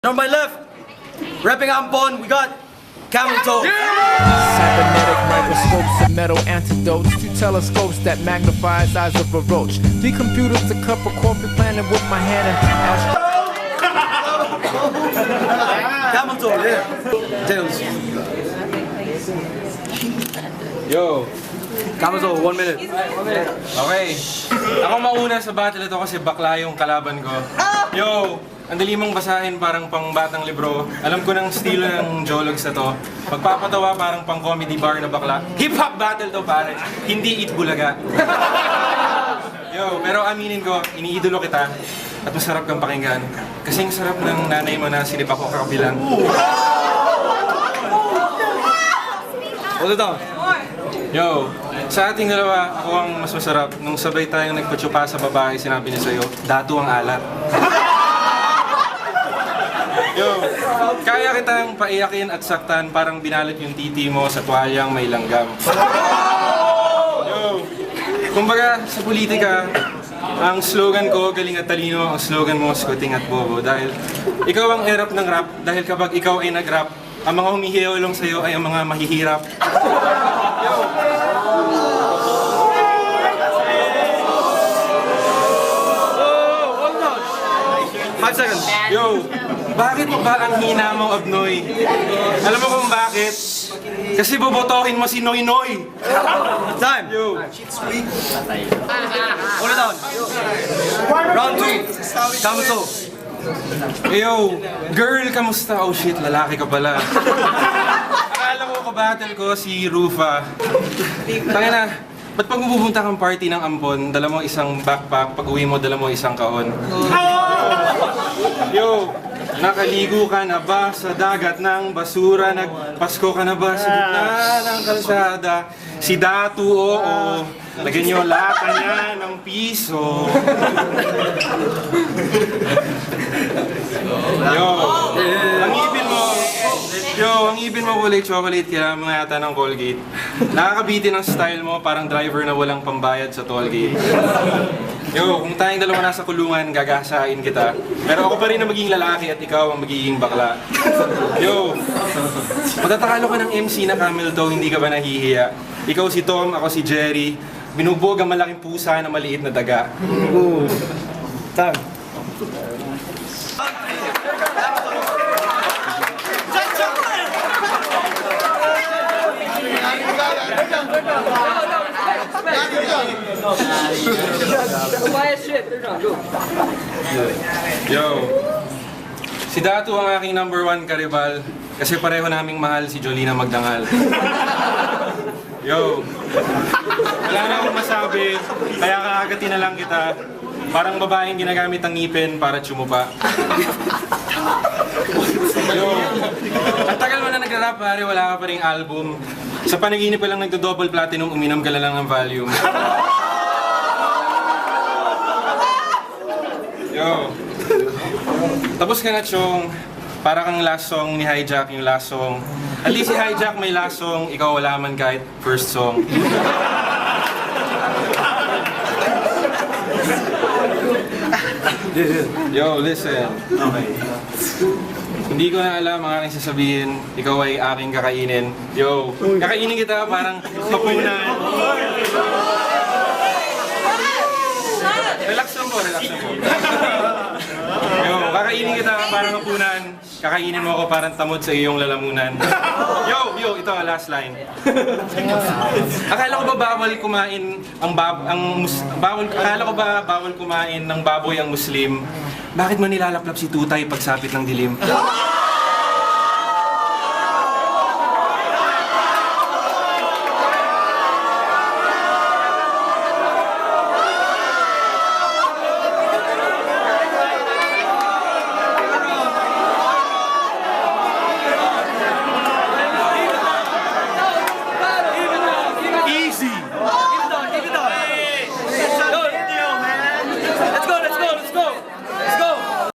On my left, repping Ampon, we got Camel Toe. Cybernetic microscopes and metal antidotes. Two telescopes that magnify the eyes of a roach. Three computers, a cup of coffee, planning with my hand and Camel Toe, yeah. Tails. Yo, Camel Toe, 1 minute. okay. Ako mauna sa battle ito kasi bakla yung kalaban ko. Yo, ang dali mong basahin parang pang batang libro. Alam ko ng estilo ng Jologs na to. Magpapatawa parang pang comedy bar na bakla. Hip-hop battle to pare, hindi Eat Bulaga. Yo, pero aminin ko, iniidolo kita at masarap kang pakinggan. Kasing sarap ng nanay mo na sinip ako kakabilang. Hold it down. Yo, sa ating dalawa, ako ang mas masarap. Nung sabay tayong nagpatsupa sa babae, sinabi niya sa'yo, dato ang alat. Yo, kaya kitang paiyakin at saktan parang binalot yung titi mo sa tuwalyang may langgam. Yo, kumbaga sa politika, ang slogan ko, galing at talino, ang slogan mo, skuting at bobo. Dahil ikaw ang erap ng rap, dahil kapag ikaw ay nag-rap, ang mga humihiyolong sa'yo ay ang mga mahihirap. Yo! 5 seconds. Yo, bakit ba ang hina mo, Abnoy? Alam mo kung bakit? Kasi bobotohin mo si Noy Noy. Time. Yo, Hold it down. Round 2. Camel Toe. yo, girl, kamusta? Oh shit, lalaki ka pala. Akala ko kabattle ko si Rufa. Tangina, ba't pag pupunta kang party ng Ampon, dala mo isang backpack, pag uwi mo, dala mo isang kaon? Yo, nakaligo ka na ba sa dagat ng basura? Nagpasko ka na ba sa gitna ng kalsada? Si Datu, oo. Lagyan niyo lata niya ng piso. Yo, ang ipin mo kulay chocolate kaya mo yata ng Colgate. Nakakabitin ang style mo, parang driver na walang pambayad sa tollgate. Yo, kung tayong dalawa nasa kulungan, gagasain kita. Pero ako pa rin ang magiging lalaki at ikaw ang magiging bakla. Yo, matatakalo ka ng MC na Camel Toe, hindi ka ba nahihiya? Ikaw si Tom, ako si Jerry. Binubog ang malaking pusa na maliit na daga. Time. Yo, si Datu ang aking number 1 karibal kasi pareho naming mahal si Jolina Magdangal. Yo, wala na akong masabi, kaya kakagatin na lang kita. Parang babaeng ginagamit ang ngipin para tsumupa. Yo, ang tagal mo na nagra-rap pare, wala ka pa ring album. Sa panaginip pa lang nagdo-double platinum, uminom ka lang ng Valium. Yo, tapos ka na, Chong. Para kang last song ni Hijack yung last song. At least si Hijack may last song, ikaw wala man kahit first song. Yo, listen. Okay. Hindi ko na alam ang aking sasabihin, ikaw ay aking kakainin. Yo, kakainin kita parang mapunan. Relax lang po, relax lang po. Yo, kakainin kita parang mapunan. Kakainin mo ako parang tamod sa iyong lalamunan. Yo, ito last line. Akala ko ba bawal kumain bawal kumain ng baboy ang Muslim? Bakit mo nilalaplap si Tutay pagsapit ng dilim?